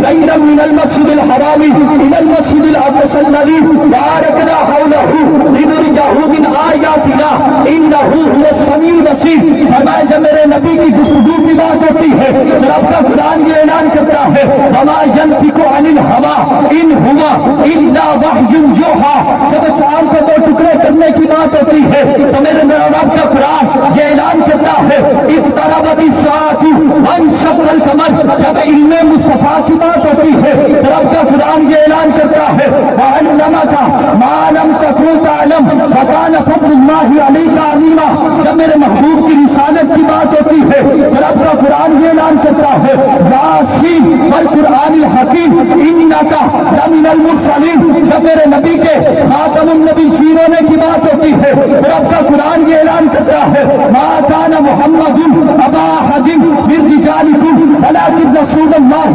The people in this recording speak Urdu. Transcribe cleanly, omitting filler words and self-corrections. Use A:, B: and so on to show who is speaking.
A: بعيدا من المسجد الحرام إلى المسجد الأقصى الذي باركنا حوله لنريه من آياتنا إنه هو السميع البصير. فرمایا جب میرے نبی کی گفتگو کی بات ہوتی ہے تو رب کا قرآن یہ اعلان کرتا ہے وما ينطق عن الهوى إن هو إلا وحي يوحى. جب چاند کو دو ٹکڑے کرنے کی بات ہوتی ہے تو میرے رب کا قرآن یہ اعلان کرتا ہے اقتربت الساعة وانشق القمر. جب علم مصطفیٰ کی بات ہوتی ہے تو رب کا قرآن یہ اعلان کرتا ہے وعلمك ما لم تكن تعلم وكان فضل الله عليك عظيما. جب میرے محبوب کی رسالت کی بات ہوتی ہے تو رب کا قرآن یہ اعلان کرتا ہے یاسین والقرآن الحکیم انک لمن المرسلین. جب میرے نبی کے خاتم النبیین ہونے کی بات ہوتی ہے تو رب کا قرآن یہ اعلان کرتا ہے ما کان محمد ابا احد من رجالکم ولکن رسول اللہ